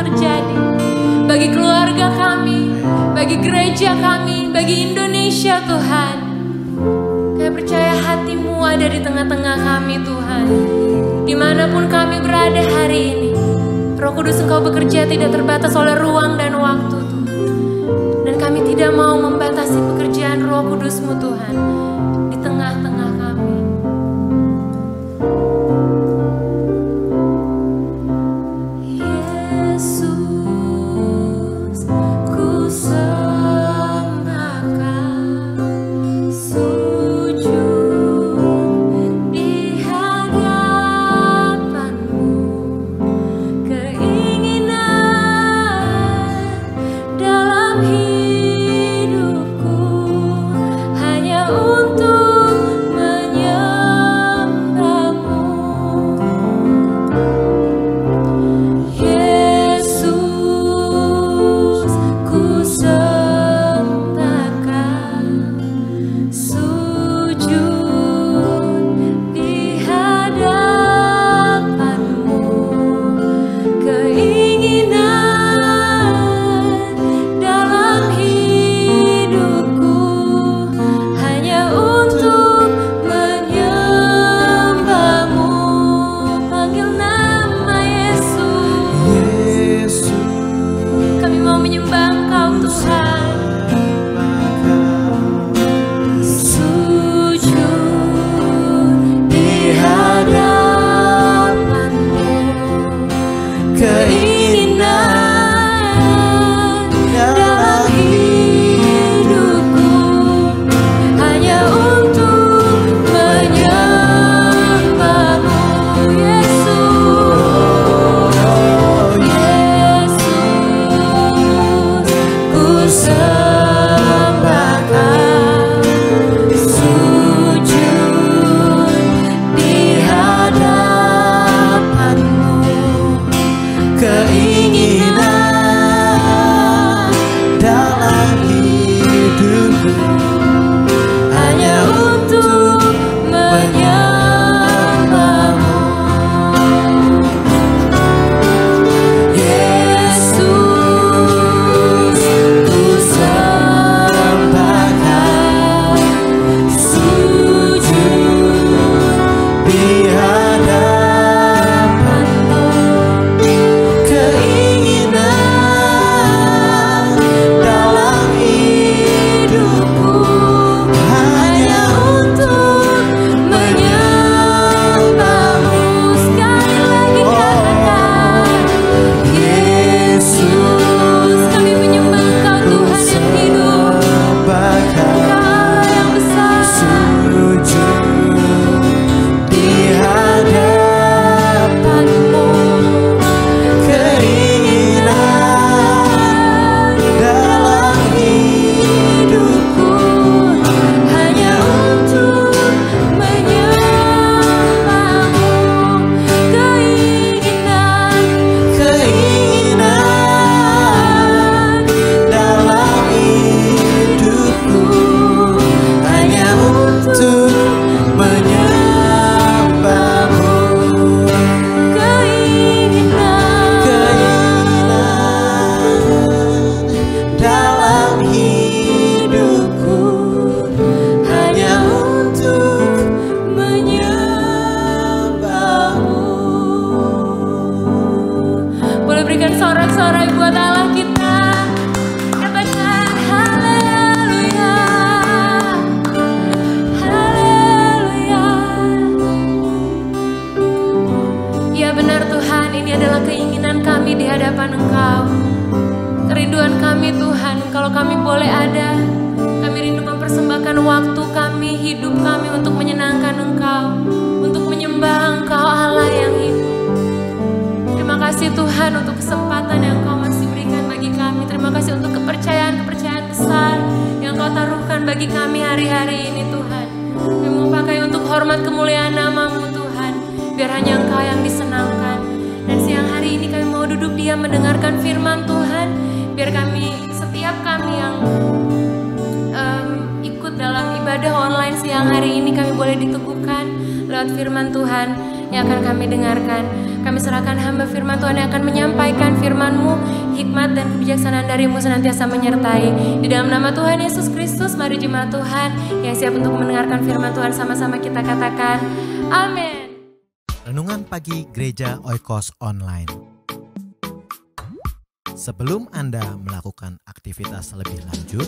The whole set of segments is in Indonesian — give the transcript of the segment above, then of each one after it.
terjadi bagi keluarga kami, bagi gereja kami, bagi Indonesia Tuhan. Kami percaya hati-Mu ada di tengah-tengah kami Tuhan. Dimanapun kami berada hari ini, Roh Kudus Engkau bekerja tidak terbatas oleh ruang dan waktu Tuhan. Dan kami tidak mau membatasi pekerjaan Roh Kudus-Mu Tuhan di tengah-tengah kami. Yesus, ku sembahkan, sujud di hadapan-Mu. Keinginan dalam hidupku hanya untuk menyembah-Mu. Yesus, ku sembahkan, sujud di hadapan-Mu. Keinginan dalam hidupku hanya untuk menyembah-Mu. Panggil nama Yesus. Kami mau menyembah Engkau Tuhan. Sujud di hadapan-Mu. Keinginan dalam hidupku hanya untuk menyembah-Mu. Yesus, ku sembahkan, sujud di hadapan-Mu. Keinginan dalam hidupku hanya untuk menyembah-Mu. Yesus, ku sembahkan, sujud di hadapan-Mu. Keinginan dalam hidupku hanya untuk menyembah-Mu. Sekali lagi katakan, Yesus, kami menyembah Engkau Tuhan yang hidup, Engkau Allah yang besar. Sujud di hadapan-Mu. Keinginan dalam hidupku hanya untuk menyembah-Mu. Keinginan dalam hidupku hanya untuk menyembah-Mu. Keinginan dalam hidupku hanya untuk menyembah-Mu. Boleh berikan sorak-sorai buat Allah kita. Katakan haleluya, haleluya. Ya benar Tuhan, ini adalah keinginan kami di hadapan Engkau. Kerinduan kami Tuhan, kalau kami boleh ada, kami rindu mempersembahkan waktu kami, hidup kami untuk menyenangkan Engkau, untuk menyembah Engkau Allah yang hidup. Terima kasih Tuhan untuk kesempatan yang Engkau masih berikan bagi kami. Terima kasih untuk kepercayaan-kepercayaan besar yang Engkau taruhkan bagi kami hari-hari ini Tuhan. Kami mau pakai untuk hormat kemuliaan nama-Mu Tuhan, biar hanya Engkau yang disenangkan. Dan siang hari ini kami mau duduk diam mendengarkan firman Tuhan, biar setiap kami yang ikut dalam ibadah online siang hari ini kami boleh diteguhkan lewat firman Tuhan yang akan kami dengarkan. Kami serahkan hamba firman Tuhan yang akan menyampaikan firman-Mu, hikmat dan kebijaksanaan dari-Mu senantiasa menyertai. Di dalam nama Tuhan Yesus Kristus, mari jemaat Tuhan yang siap untuk mendengarkan firman Tuhan sama-sama kita katakan, amin. Renungan Pagi Gereja Oikos Online. Sebelum Anda melakukan aktivitas lebih lanjut,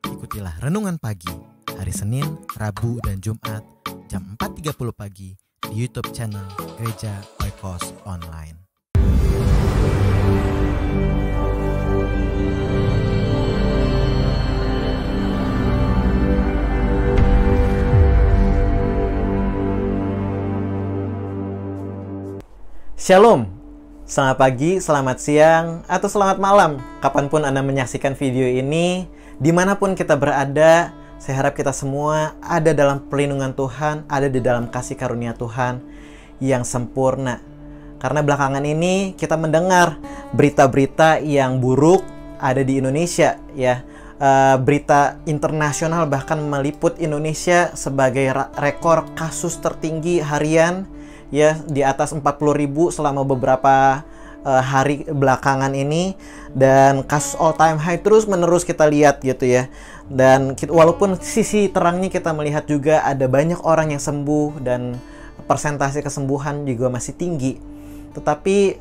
ikutilah Renungan Pagi hari Senin, Rabu, dan Jumat jam 4.30 pagi di YouTube channel Gereja Oikos Online. Shalom, selamat pagi, selamat siang, atau selamat malam. Kapanpun Anda menyaksikan video ini, dimanapun kita berada, saya harap kita semua ada dalam perlindungan Tuhan, ada di dalam kasih karunia Tuhan yang sempurna. Karena belakangan ini kita mendengar berita-berita yang buruk ada di Indonesia, ya. Berita internasional bahkan meliput Indonesia sebagai rekor kasus tertinggi harian, ya, di atas 40.000 selama beberapa hari belakangan ini, dan kasus all time high terus menerus kita lihat gitu ya. Dan walaupun sisi terangnya kita melihat juga ada banyak orang yang sembuh dan persentase kesembuhan juga masih tinggi, tetapi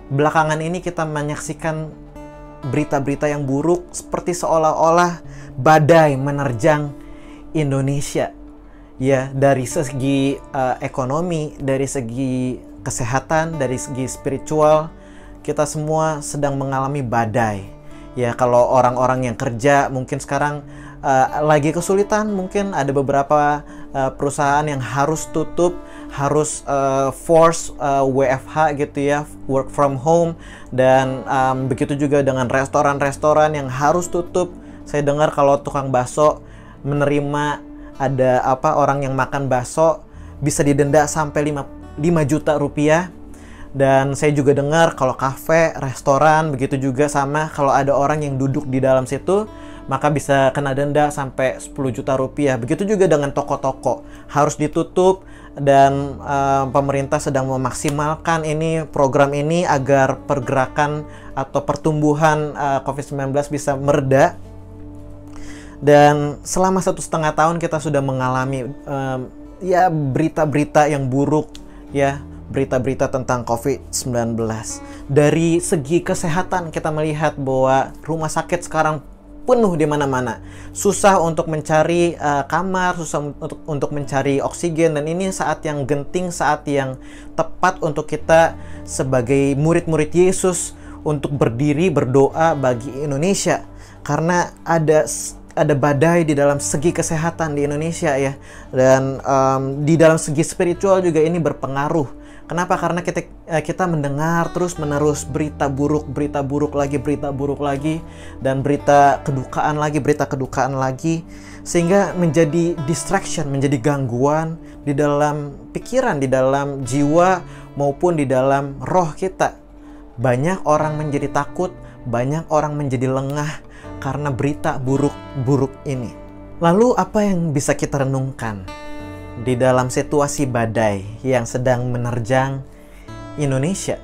belakangan ini kita menyaksikan berita-berita yang buruk seperti seolah-olah badai menerjang Indonesia. Ya, dari segi ekonomi, dari segi kesehatan, dari segi spiritual, kita semua sedang mengalami badai. Ya, kalau orang-orang yang kerja mungkin sekarang lagi kesulitan, mungkin ada beberapa perusahaan yang harus tutup, harus force WFH gitu ya, work from home, dan begitu juga dengan restoran-restoran yang harus tutup. Saya dengar kalau tukang bakso menerima ada orang yang makan bakso bisa didenda sampai 5 juta rupiah. Dan saya juga dengar kalau kafe, restoran, begitu juga sama kalau ada orang yang duduk di dalam situ, maka bisa kena denda sampai 10 juta rupiah. Begitu juga dengan toko-toko harus ditutup, dan pemerintah sedang memaksimalkan program ini agar pergerakan atau pertumbuhan COVID-19 bisa mereda. Dan selama 1,5 tahun kita sudah mengalami berita-berita yang buruk, ya, berita-berita tentang COVID-19. Dari segi kesehatan kita melihat bahwa rumah sakit sekarang penuh di mana-mana. Susah untuk mencari kamar, susah untuk mencari oksigen, dan ini saat yang genting, saat yang tepat untuk kita sebagai murid-murid Yesus untuk berdiri berdoa bagi Indonesia, karena ada badai di dalam segi kesehatan di Indonesia, ya, dan di dalam segi spiritual juga ini berpengaruh. Kenapa? Karena kita mendengar terus-menerus berita buruk lagi, dan berita kedukaan lagi, sehingga menjadi distraction, menjadi gangguan di dalam pikiran, di dalam jiwa, maupun di dalam roh kita. Banyak orang menjadi takut, banyak orang menjadi lengah karena berita buruk ini. Lalu apa yang bisa kita renungkan di dalam situasi badai yang sedang menerjang Indonesia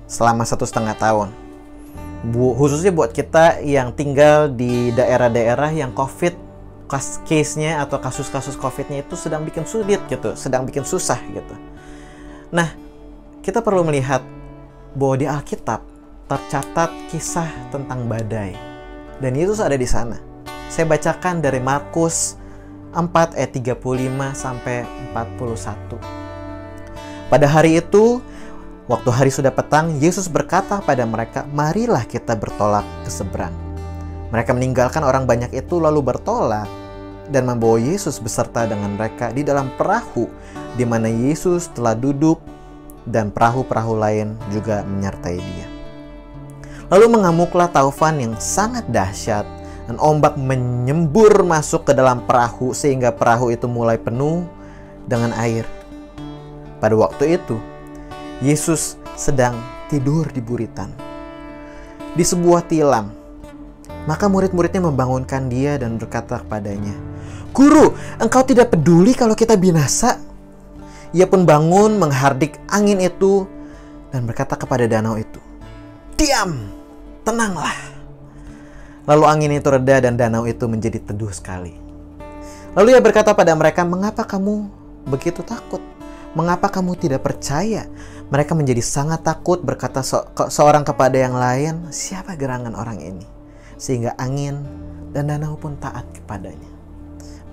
selama 1,5 tahun? Khususnya buat kita yang tinggal di daerah-daerah yang case-nya atau kasus-kasus COVID-nya itu sedang bikin sulit gitu, sedang bikin susah gitu. Nah, kita perlu melihat bahwa di Alkitab tercatat kisah tentang badai, dan Yesus ada di sana. Saya bacakan dari Markus 4 ayat 35 sampai 41. Pada hari itu, waktu hari sudah petang, Yesus berkata pada mereka, "Marilah kita bertolak ke seberang." Mereka meninggalkan orang banyak itu lalu bertolak dan membawa Yesus beserta dengan mereka di dalam perahu di mana Yesus telah duduk, dan perahu-perahu lain juga menyertai dia. Lalu mengamuklah taufan yang sangat dahsyat, dan ombak menyembur masuk ke dalam perahu sehingga perahu itu mulai penuh dengan air. Pada waktu itu, Yesus sedang tidur di buritan di sebuah tilam. Maka murid-muridnya membangunkan dia dan berkata kepadanya, "Guru, engkau tidak peduli kalau kita binasa?" Ia pun bangun menghardik angin itu dan berkata kepada danau itu, "Diam, tenanglah." Lalu angin itu reda dan danau itu menjadi teduh sekali. Lalu ia berkata pada mereka, "Mengapa kamu begitu takut? Mengapa kamu tidak percaya?" Mereka menjadi sangat takut, berkata seorang kepada yang lain, "Siapa gerangan orang ini?" Sehingga angin dan danau pun taat kepadanya.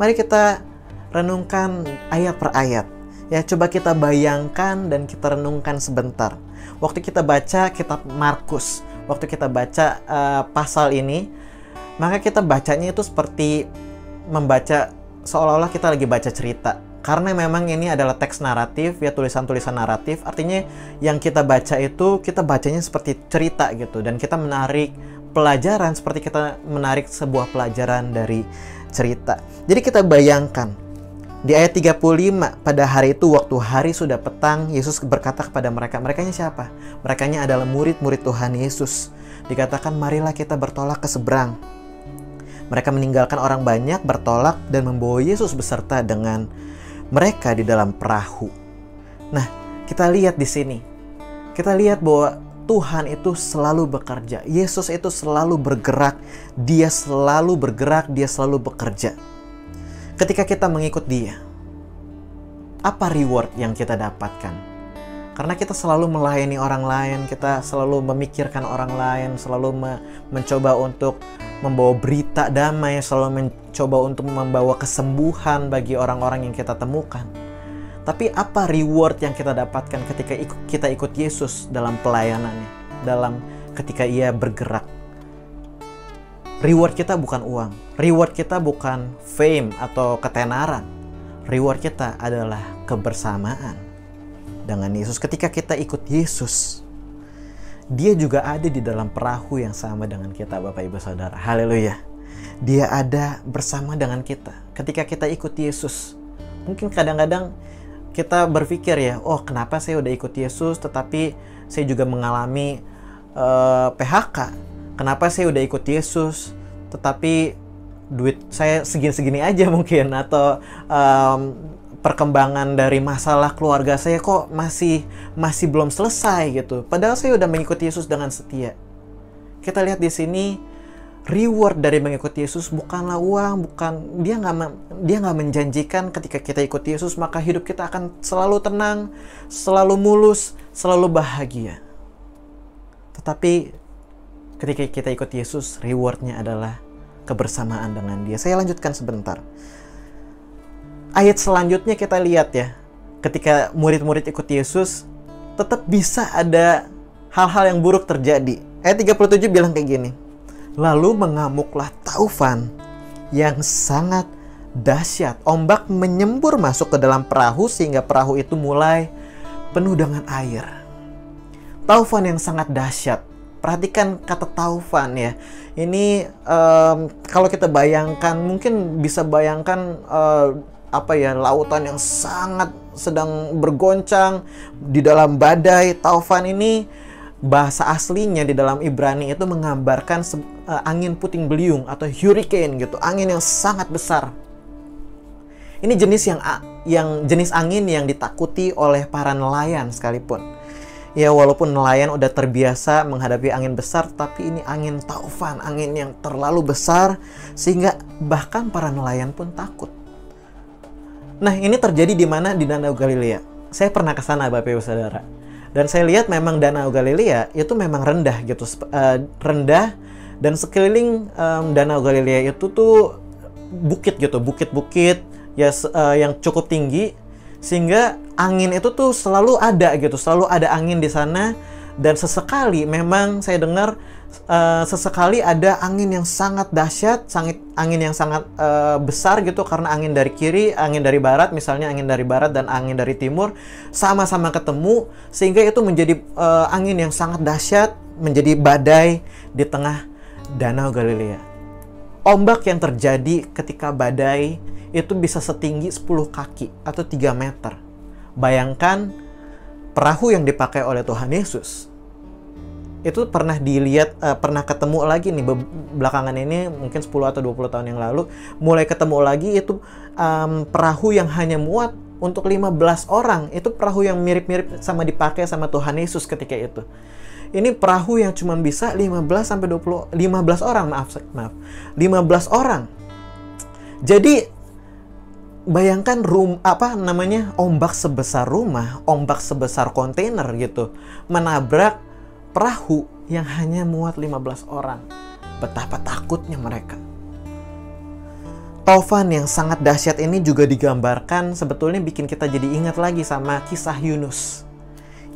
Mari kita renungkan ayat per ayat. Ya, coba kita bayangkan dan kita renungkan sebentar. Waktu kita baca kitab Markus, waktu kita baca pasal ini, maka kita bacanya itu seperti membaca seolah-olah kita lagi baca cerita. Karena memang ini adalah teks naratif, ya, tulisan-tulisan naratif. Artinya yang kita baca itu, kita bacanya seperti cerita gitu. Dan kita menarik pelajaran seperti kita menarik sebuah pelajaran dari cerita. Jadi kita bayangkan, di ayat 35, pada hari itu waktu hari sudah petang, Yesus berkata kepada mereka. Merekanya siapa? Merekanya adalah murid-murid Tuhan Yesus. Dikatakan, "Marilah kita bertolak ke seberang." Mereka meninggalkan orang banyak, bertolak dan membawa Yesus beserta dengan mereka di dalam perahu. Nah, kita lihat di sini. Kita lihat bahwa Tuhan itu selalu bekerja. Yesus itu selalu bergerak. Dia selalu bergerak, dia selalu bekerja. Ketika kita mengikut dia, apa reward yang kita dapatkan? Karena kita selalu melayani orang lain, kita selalu memikirkan orang lain, selalu mencoba untuk membawa berita damai, selalu mencoba untuk membawa kesembuhan bagi orang-orang yang kita temukan. Tapi apa reward yang kita dapatkan ketika kita ikut Yesus dalam pelayanannya, ketika ia bergerak? Reward kita bukan uang, reward kita bukan fame atau ketenaran. Reward kita adalah kebersamaan dengan Yesus. Ketika kita ikut Yesus, dia juga ada di dalam perahu yang sama dengan kita, Bapak Ibu Saudara. Haleluya. Dia ada bersama dengan kita. Ketika kita ikut Yesus, mungkin kadang-kadang kita berpikir ya, oh kenapa saya udah ikut Yesus tetapi saya juga mengalami PHK. Kenapa saya udah ikut Yesus tetapi duit saya segini-segini aja mungkin. Atau perkembangan dari masalah keluarga saya kok masih belum selesai gitu. Padahal saya udah mengikuti Yesus dengan setia. Kita lihat di sini, reward dari mengikuti Yesus bukanlah uang, dia nggak menjanjikan ketika kita ikut Yesus maka hidup kita akan selalu tenang, selalu mulus, selalu bahagia. Tetapi ketika kita ikut Yesus, rewardnya adalah kebersamaan dengan dia. Saya lanjutkan sebentar. Ayat selanjutnya kita lihat ya, ketika murid-murid ikut Yesus, tetap bisa ada hal-hal yang buruk terjadi. Ayat 37 bilang kayak gini, "Lalu mengamuklah taufan yang sangat dahsyat. Ombak menyembur masuk ke dalam perahu sehingga perahu itu mulai penuh dengan air." Taufan yang sangat dahsyat. Perhatikan kata taufan ya. Ini kalau kita bayangkan, mungkin bisa bayangkan lautan yang sangat sedang bergoncang di dalam badai. Taufan ini bahasa aslinya di dalam Ibrani itu menggambarkan angin puting beliung atau hurricane gitu, angin yang sangat besar. Ini jenis angin yang ditakuti oleh para nelayan sekalipun. Ya, walaupun nelayan udah terbiasa menghadapi angin besar, tapi ini angin taufan, angin yang terlalu besar sehingga bahkan para nelayan pun takut. Nah, ini terjadi di mana? Di Danau Galilea. Saya pernah ke sana, Bapak Ibu Saudara. Dan saya lihat memang Danau Galilea itu memang rendah gitu, rendah, dan sekeliling Danau Galilea itu tuh bukit gitu, bukit-bukit ya yang cukup tinggi, sehingga angin itu tuh selalu ada gitu, selalu ada angin di sana. Dan sesekali memang saya dengar sesekali ada angin yang sangat dahsyat, angin yang sangat besar gitu, karena angin dari kiri, angin dari barat, misalnya angin dari barat dan angin dari timur sama-sama ketemu, sehingga itu menjadi angin yang sangat dahsyat, menjadi badai di tengah Danau Galilea. Ombak yang terjadi ketika badai itu bisa setinggi 10 kaki atau 3 meter. Bayangkan perahu yang dipakai oleh Tuhan Yesus itu pernah dilihat, pernah ketemu lagi nih belakangan ini, mungkin 10 atau 20 tahun yang lalu, mulai ketemu lagi itu perahu yang hanya muat untuk 15 orang. Itu perahu yang mirip-mirip sama dipakai sama Tuhan Yesus ketika itu. Ini perahu yang cuma bisa 15 orang, maaf. 15 orang. Jadi bayangkan ombak sebesar rumah, ombak sebesar kontainer gitu, menabrak perahu yang hanya muat 15 orang. Betapa takutnya mereka. Taufan yang sangat dahsyat ini juga digambarkan sebetulnya bikin kita jadi ingat lagi sama kisah Yunus.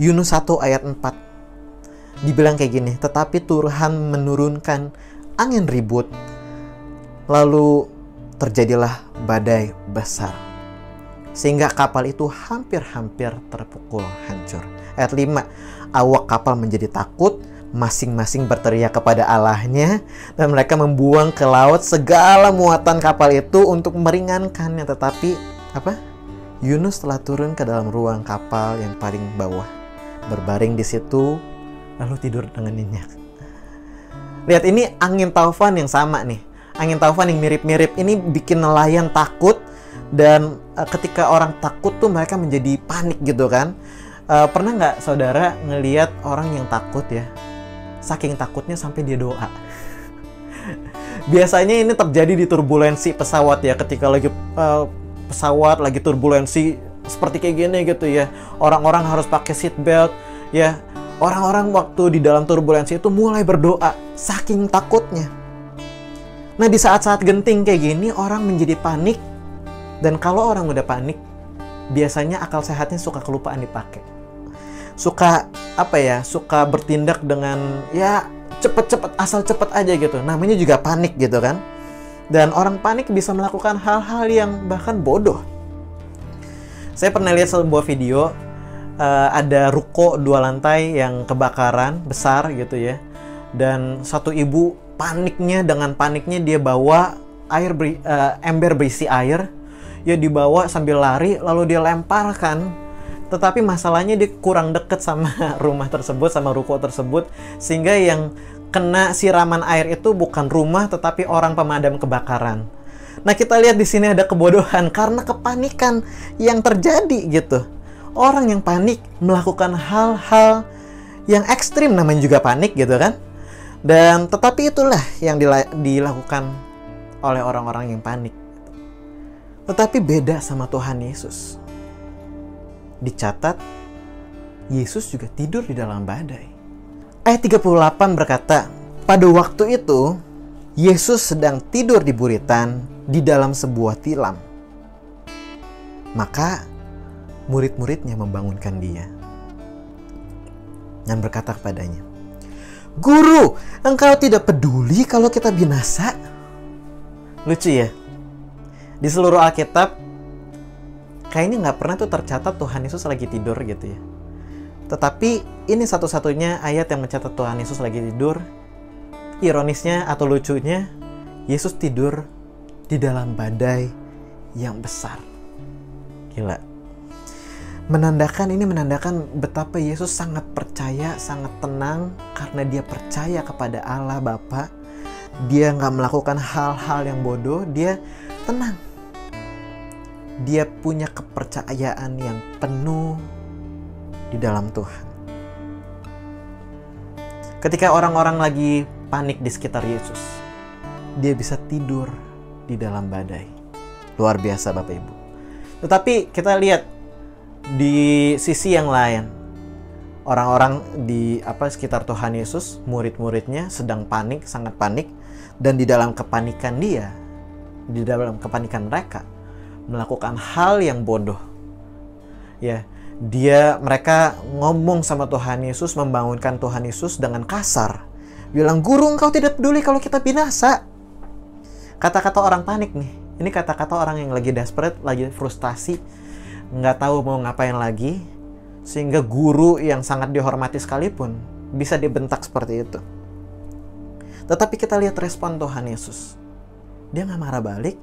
Yunus 1 ayat 4. Dibilang kayak gini, tetapi Tuhan menurunkan angin ribut, lalu terjadilah badai besar, sehingga kapal itu hampir-hampir terpukul hancur. Ayat 5, awak kapal menjadi takut, masing-masing berteriak kepada Allahnya, dan mereka membuang ke laut segala muatan kapal itu untuk meringankannya. Tetapi Yunus telah turun ke dalam ruang kapal yang paling bawah, berbaring di situ, lalu tidur dengan nyenyak. Lihat, ini angin taufan yang sama nih. Angin taufan yang mirip-mirip ini bikin nelayan takut, dan ketika orang takut tuh mereka menjadi panik gitu kan. Pernah nggak saudara ngelihat orang yang takut ya? Saking takutnya sampai dia doa. Biasanya ini terjadi di turbulensi pesawat ya, ketika lagi pesawat lagi turbulensi seperti kayak gini gitu ya. Orang-orang harus pakai seat belt ya. Orang-orang waktu di dalam turbulensi itu mulai berdoa saking takutnya. Nah, di saat-saat genting kayak gini orang menjadi panik, dan kalau orang udah panik biasanya akal sehatnya suka kelupaan dipakai. Suka bertindak dengan ya cepet-cepet, asal cepet aja gitu. Namanya juga panik gitu kan. Dan orang panik bisa melakukan hal-hal yang bahkan bodoh. Saya pernah lihat sebuah video, ada ruko 2 lantai yang kebakaran besar gitu ya. Dan satu ibu dengan paniknya dia bawa ember berisi air, ya dibawa sambil lari lalu dia lemparkan. Tetapi masalahnya dia kurang deket sama rumah tersebut, sama ruko tersebut, sehingga yang kena siraman air itu bukan rumah tetapi orang pemadam kebakaran. Nah, kita lihat di sini ada kebodohan karena kepanikan yang terjadi gitu. Orang yang panik melakukan hal-hal yang ekstrim, namanya juga panik gitu kan. Dan tetapi itulah yang dilakukan oleh orang-orang yang panik. Tetapi beda sama Tuhan Yesus. Dicatat, Yesus juga tidur di dalam badai. Ayat 38 berkata, pada waktu itu, Yesus sedang tidur di buritan di dalam sebuah tilam. Maka, murid-muridnya membangunkan dia dan berkata kepadanya, Guru, engkau tidak peduli kalau kita binasa? Lucu ya? Di seluruh Alkitab, kayaknya nggak pernah tuh tercatat Tuhan Yesus lagi tidur gitu ya. Tetapi ini satu-satunya ayat yang mencatat Tuhan Yesus lagi tidur. Ironisnya atau lucunya, Yesus tidur di dalam badai yang besar. Gila. Menandakan betapa Yesus sangat percaya, sangat tenang karena dia percaya kepada Allah Bapa. Dia nggak melakukan hal-hal yang bodoh, dia tenang. Dia punya kepercayaan yang penuh di dalam Tuhan. Ketika orang-orang lagi panik di sekitar Yesus, dia bisa tidur di dalam badai. Luar biasa Bapak Ibu. Tetapi kita lihat di sisi yang lain, orang-orang di sekitar Tuhan Yesus, murid-muridnya sedang panik, sangat panik, dan di dalam kepanikan mereka melakukan hal yang bodoh. Ya, mereka ngomong sama Tuhan Yesus, membangunkan Tuhan Yesus dengan kasar. Bilang, Guru, engkau tidak peduli kalau kita binasa. Kata-kata orang panik nih. Ini kata-kata orang yang lagi desperate, lagi frustasi, nggak tahu mau ngapain lagi, sehingga guru yang sangat dihormati sekalipun bisa dibentak seperti itu. Tetapi kita lihat respon Tuhan Yesus. Dia nggak marah balik,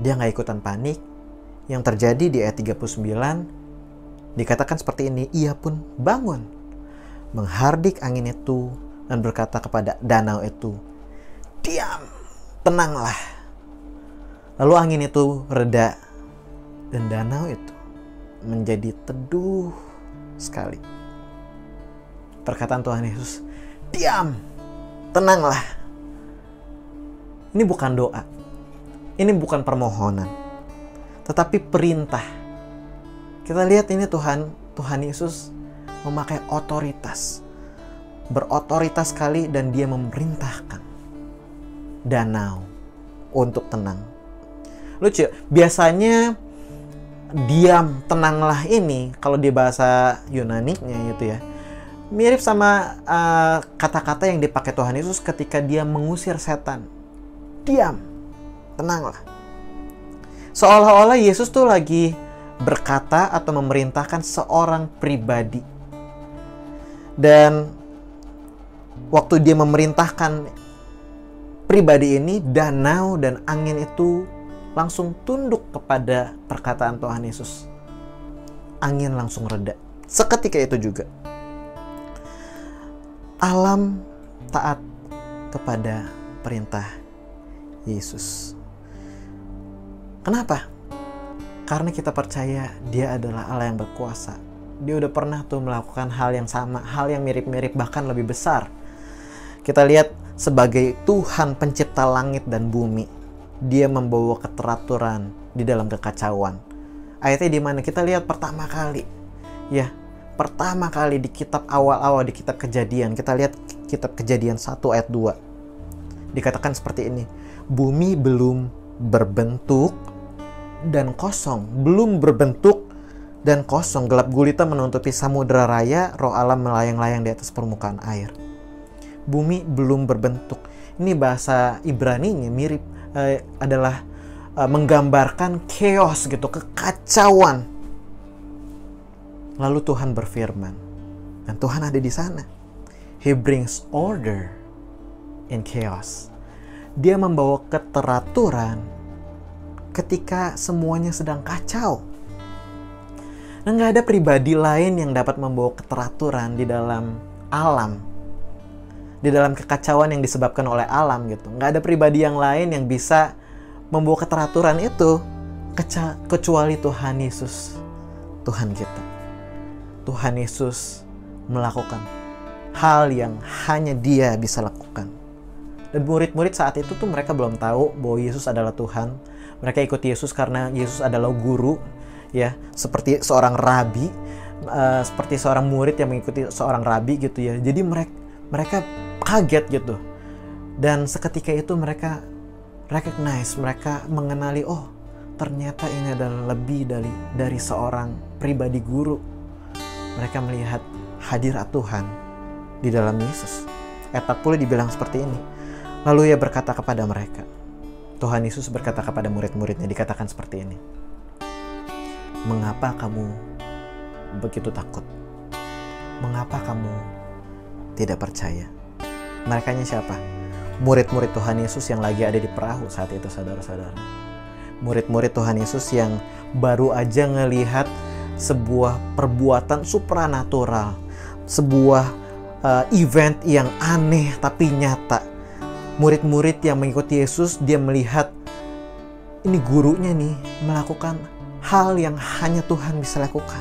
dia nggak ikutan panik. Yang terjadi di ayat 39 dikatakan seperti ini, ia pun bangun, menghardik angin itu dan berkata kepada danau itu, diam, tenanglah. Lalu angin itu reda dan danau itu menjadi teduh sekali. Perkataan Tuhan Yesus, diam, tenanglah. Ini bukan doa, ini bukan permohonan, tetapi perintah. Kita lihat ini Tuhan Yesus memakai otoritas, berotoritas sekali, dan dia memerintahkan danau untuk tenang. Lucu, biasanya diam, tenanglah ini kalau di bahasa Yunani-nya gitu ya, mirip sama kata-kata yang dipakai Tuhan Yesus ketika dia mengusir setan. Diam, tenanglah. Seolah-olah Yesus tuh lagi berkata atau memerintahkan seorang pribadi. Dan waktu dia memerintahkan pribadi ini, danau dan angin itu langsung tunduk kepada perkataan Tuhan Yesus. Angin langsung reda. Seketika itu juga alam taat kepada perintah Yesus. Kenapa? Karena kita percaya dia adalah Allah yang berkuasa. Dia udah pernah tuh melakukan hal yang sama, hal yang mirip-mirip, bahkan lebih besar. Kita lihat sebagai Tuhan pencipta langit dan bumi, dia membawa keteraturan di dalam kekacauan. Ayatnya di mana? Kita lihat pertama kali di kitab awal-awal, di kitab Kejadian. Kita lihat kitab Kejadian 1 ayat 2. Dikatakan seperti ini, bumi belum berbentuk dan kosong, gelap gulita menutupi samudera raya, roh Allah melayang-layang di atas permukaan air. Bumi belum berbentuk. Ini bahasa Ibrani-nya mirip, adalah menggambarkan chaos gitu, kekacauan. Lalu Tuhan berfirman, dan Tuhan ada di sana. He brings order in chaos. Dia membawa keteraturan ketika semuanya sedang kacau. Nah, nggak ada pribadi lain yang dapat membawa keteraturan di dalam alam, di dalam kekacauan yang disebabkan oleh alam gitu. Nggak ada pribadi yang lain yang bisa membawa keteraturan itu kecuali Tuhan Yesus, Tuhan kita. Tuhan Yesus melakukan hal yang hanya Dia bisa lakukan. Dan murid-murid saat itu tuh mereka belum tahu bahwa Yesus adalah Tuhan. Mereka ikut Yesus karena Yesus adalah guru, ya, seperti seorang rabi, seperti seorang murid yang mengikuti seorang rabi gitu ya. Jadi mereka kaget gitu. Dan seketika itu mereka recognize, mereka mengenali, oh ternyata ini adalah lebih dari seorang pribadi guru. Mereka melihat hadirat Tuhan di dalam Yesus. Ayat 40 dibilang seperti ini. Lalu Ia berkata kepada mereka, Tuhan Yesus berkata kepada murid-muridnya, dikatakan seperti ini. Mengapa kamu begitu takut? Mengapa kamu tidak percaya? Merekanya siapa? Murid-murid Tuhan Yesus yang lagi ada di perahu saat itu, saudara-saudara. Murid-murid Tuhan Yesus yang baru aja ngelihat sebuah perbuatan supranatural, sebuah event yang aneh tapi nyata. Murid-murid yang mengikuti Yesus, dia melihat ini gurunya nih melakukan hal yang hanya Tuhan bisa lakukan.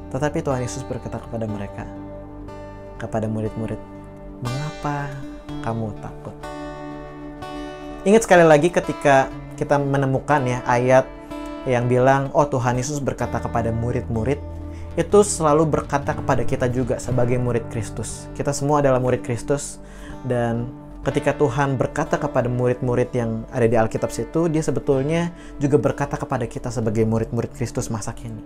Tetapi Tuhan Yesus berkata kepada mereka, kepada murid-murid, mengapa kamu takut? Ingat sekali lagi ketika kita menemukan ya ayat yang bilang, oh Tuhan Yesus berkata kepada murid-murid, itu selalu berkata kepada kita juga sebagai murid Kristus. Kita semua adalah murid Kristus, dan ketika Tuhan berkata kepada murid-murid yang ada di Alkitab situ, dia sebetulnya juga berkata kepada kita sebagai murid-murid Kristus masa kini.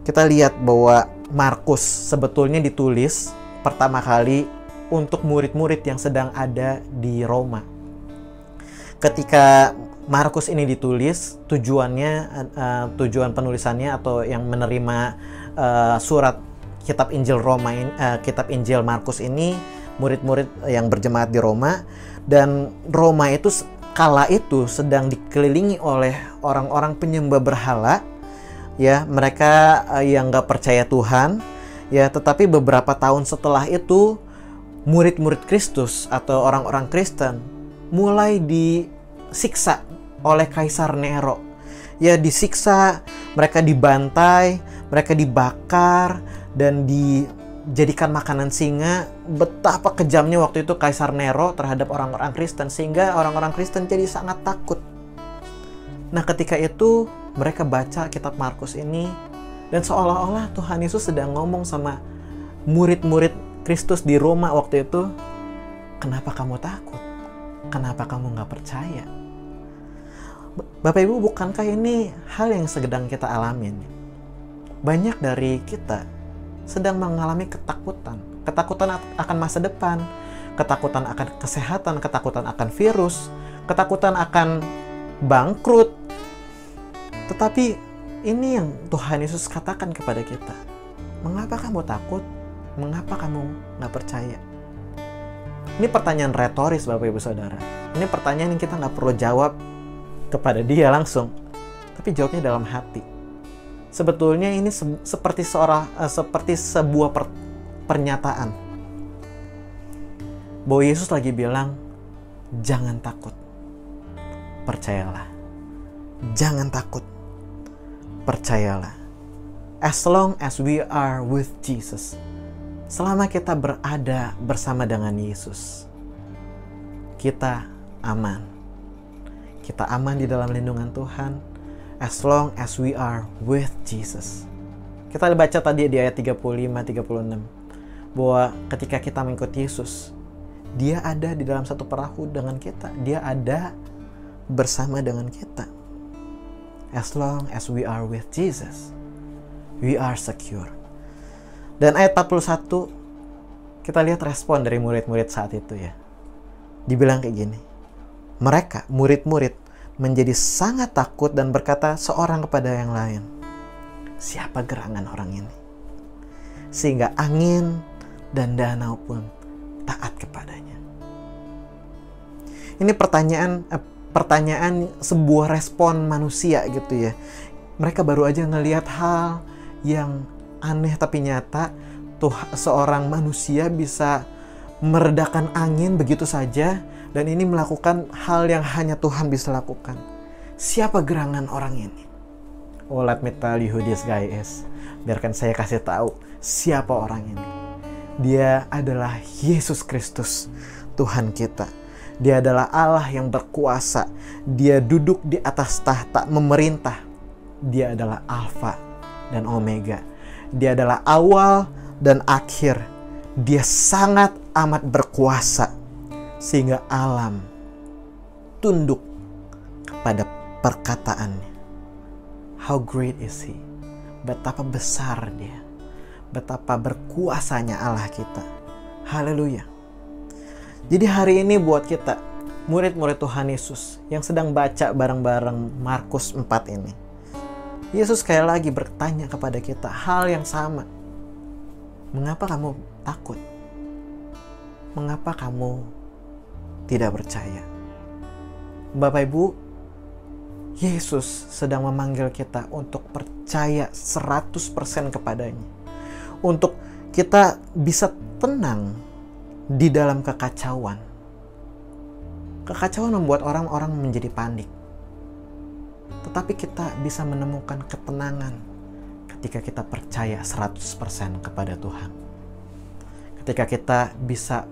Kita lihat bahwa Markus sebetulnya ditulis pertama kali untuk murid-murid yang sedang ada di Roma. Ketika Markus ini ditulis, tujuan penulisannya atau yang menerima surat kitab Injil kitab Injil Markus ini murid-murid yang berjemaat di Roma, dan Roma itu kala itu sedang dikelilingi oleh orang-orang penyembah berhala, ya, mereka yang nggak percaya Tuhan, ya. Tetapi beberapa tahun setelah itu murid-murid Kristus atau orang-orang Kristen mulai disiksa oleh Kaisar Nero. ya disiksa, mereka dibantai, mereka dibakar, dan dijadikan makanan singa. Betapa kejamnya waktu itu Kaisar Nero terhadap orang-orang Kristen, sehingga orang-orang Kristen jadi sangat takut. Nah, ketika itu mereka baca kitab Markus ini, dan seolah-olah Tuhan Yesus sedang ngomong sama murid-murid Kristus di Roma waktu itu, kenapa kamu takut? Kenapa kamu nggak percaya? Bapak Ibu, bukankah ini hal yang sedang kita alamin? Banyak dari kita sedang mengalami ketakutan. Ketakutan akan masa depan, ketakutan akan kesehatan, ketakutan akan virus, ketakutan akan bangkrut. Tetapi ini yang Tuhan Yesus katakan kepada kita. Mengapa kamu takut? Mengapa kamu nggak percaya? Ini pertanyaan retoris, Bapak Ibu Saudara. Ini pertanyaan yang kita nggak perlu jawab kepada dia langsung, tapi jawabnya dalam hati. Sebetulnya ini seperti sebuah pernyataan bahwa Yesus lagi bilang, jangan takut, percayalah. Jangan takut, percayalah. As long as we are with Jesus, selama kita berada bersama dengan Yesus, kita aman. Kita aman di dalam lindungan Tuhan. As long as we are with Jesus. Kita baca tadi di ayat 35-36 bahwa ketika kita mengikuti Yesus, Dia ada di dalam satu perahu dengan kita. Dia ada bersama dengan kita. As long as we are with Jesus, we are secure. Dan ayat 41, kita lihat respon dari murid-murid saat itu ya. Dibilang kayak gini. Mereka, murid-murid, menjadi sangat takut dan berkata seorang kepada yang lain, siapa gerangan orang ini? Sehingga angin dan danau pun taat kepadanya. Ini pertanyaan sebuah respon manusia gitu ya. Mereka baru aja ngelihat hal yang aneh tapi nyata. Seorang manusia bisa meredakan angin begitu saja, dan ini melakukan hal yang hanya Tuhan bisa lakukan. Siapa gerangan orang ini? Oh, let me tell you who this guy is. Biarkan saya kasih tahu siapa orang ini. Dia adalah Yesus Kristus, Tuhan kita. Dia adalah Allah yang berkuasa. Dia duduk di atas tahta memerintah. Dia adalah Alfa dan Omega. Dia adalah awal dan akhir. Dia sangat amat berkuasa sehingga alam tunduk kepada perkataannya. How great is He? Betapa besar Dia. Betapa berkuasanya Allah kita. Haleluya. Jadi hari ini buat kita, murid-murid Tuhan Yesus yang sedang baca bareng-bareng Markus 4 ini, Yesus sekali lagi bertanya kepada kita hal yang sama. Mengapa kamu takut? Mengapa kamu tidak percaya? Bapak Ibu, Yesus sedang memanggil kita untuk percaya 100% kepadanya. Untuk kita bisa tenang di dalam kekacauan. Kekacauan membuat orang-orang menjadi panik. Tetapi kita bisa menemukan ketenangan ketika kita percaya 100% kepada Tuhan. Ketika kita bisa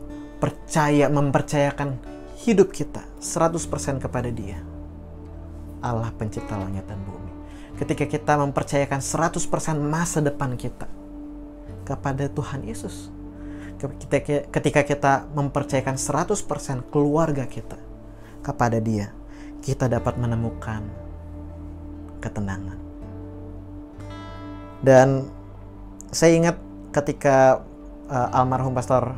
mempercayakan hidup kita 100% kepada Dia, Allah pencipta langit dan bumi. Ketika kita mempercayakan 100% masa depan kita kepada Tuhan Yesus. Ketika kita mempercayakan 100% keluarga kita kepada Dia, kita dapat menemukan ketenangan. Dan saya ingat ketika almarhum Pastor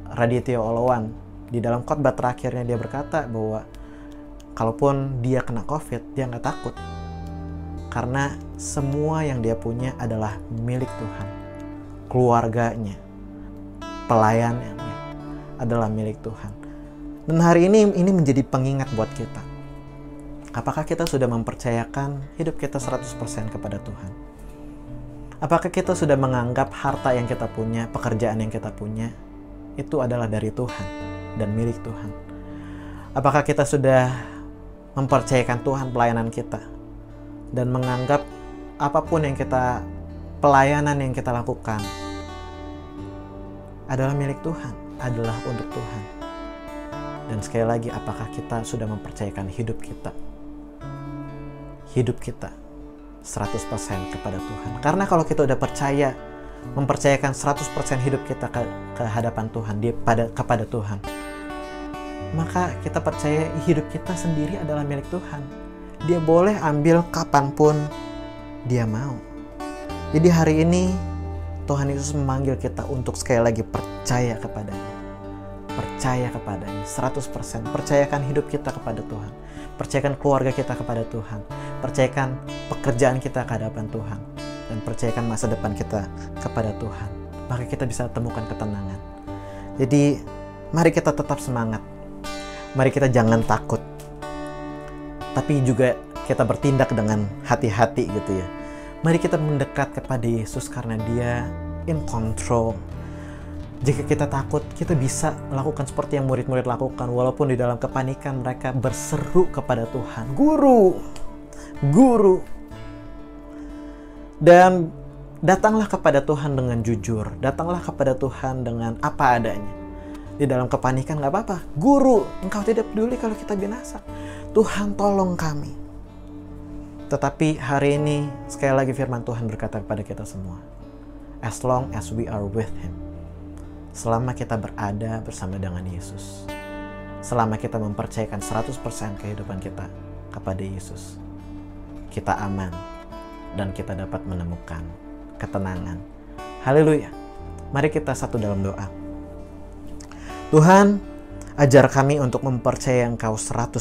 Radityo Olowan di dalam khotbah terakhirnya, dia berkata bahwa kalaupun dia kena COVID, dia nggak takut. Karena semua yang dia punya adalah milik Tuhan. Keluarganya, pelayanannya adalah milik Tuhan. Dan hari ini menjadi pengingat buat kita. Apakah kita sudah mempercayakan hidup kita 100% kepada Tuhan? Apakah kita sudah menganggap harta yang kita punya, pekerjaan yang kita punya, itu adalah dari Tuhan dan milik Tuhan? Apakah kita sudah mempercayakan Tuhan pelayanan kita? dan menganggap apapun yang kita, pelayanan yang kita lakukan adalah milik Tuhan, adalah untuk Tuhan. Dan sekali lagi, apakah kita sudah mempercayakan hidup kita 100% kepada Tuhan? Karena kalau kita udah mempercayakan 100% hidup kita ke hadapan Tuhan, kepada Tuhan, maka kita percaya hidup kita sendiri adalah milik Tuhan. Dia boleh ambil kapanpun Dia mau. Jadi hari ini Tuhan Yesus memanggil kita untuk sekali lagi percaya kepadanya. Percaya kepadanya 100%. Percayakan hidup kita kepada Tuhan. Percayakan keluarga kita kepada Tuhan. Percayakan pekerjaan kita ke hadapan Tuhan. Dan percayakan masa depan kita kepada Tuhan. Maka kita bisa temukan ketenangan. Jadi mari kita tetap semangat. Mari kita jangan takut. Tapi juga kita bertindak dengan hati-hati gitu ya. Mari kita mendekat kepada Yesus karena Dia in control. Jika kita takut, kita bisa lakukan seperti yang murid-murid lakukan. Walaupun di dalam kepanikan mereka berseru kepada Tuhan, Guru, Guru. Dan datanglah kepada Tuhan dengan jujur. Datanglah kepada Tuhan dengan apa adanya. Di dalam kepanikan gak apa-apa. Guru, Engkau tidak peduli kalau kita binasa. Tuhan tolong kami. Tetapi hari ini sekali lagi firman Tuhan berkata kepada kita semua, as long as we are with Him, selama kita berada bersama dengan Yesus, selama kita mempercayakan 100% kehidupan kita kepada Yesus, kita aman dan kita dapat menemukan ketenangan. Haleluya. Mari kita satu dalam doa. Tuhan, ajar kami untuk mempercayai Engkau 100%.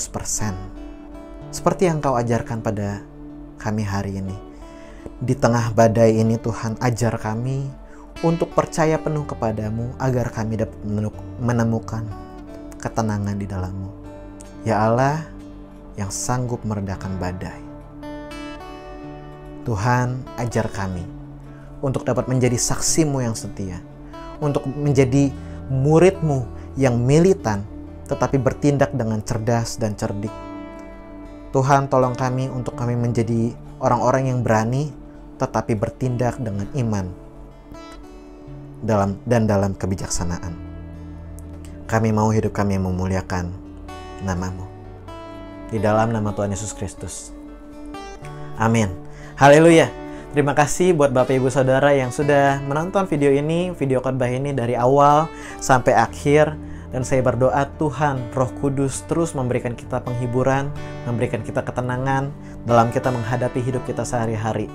Seperti yang Engkau ajarkan pada kami hari ini. Di tengah badai ini Tuhan, ajar kami untuk percaya penuh kepadamu agar kami dapat menemukan ketenangan di dalam-Mu. Ya Allah yang sanggup meredakan badai. Tuhan, ajar kami untuk dapat menjadi saksi-Mu yang setia, untuk menjadi murid-Mu yang militan tetapi bertindak dengan cerdas dan cerdik. Tuhan, tolong kami untuk kami menjadi orang-orang yang berani tetapi bertindak dengan iman dalam kebijaksanaan. Kami mau hidup kami memuliakan nama-Mu. Di dalam nama Tuhan Yesus Kristus. Amin. Haleluya. Terima kasih buat Bapak Ibu Saudara yang sudah menonton video ini, video khotbah ini dari awal sampai akhir. Dan saya berdoa Tuhan Roh Kudus terus memberikan kita penghiburan, memberikan kita ketenangan dalam kita menghadapi hidup kita sehari-hari.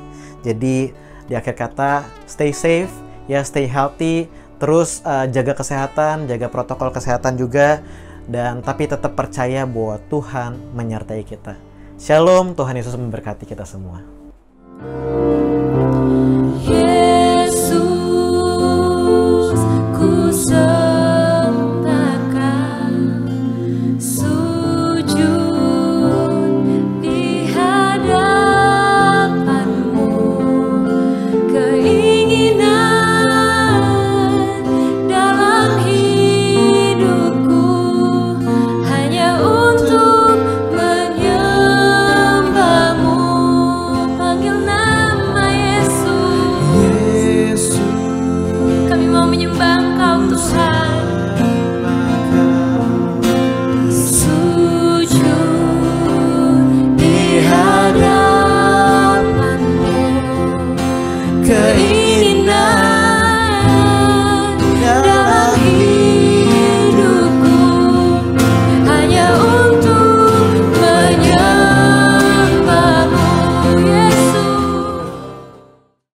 Jadi di akhir kata, stay safe, ya, stay healthy, terus jaga kesehatan, jaga protokol kesehatan juga, dan tapi tetap percaya bahwa Tuhan menyertai kita. Shalom, Tuhan Yesus memberkati kita semua. Yesus, ku keinginan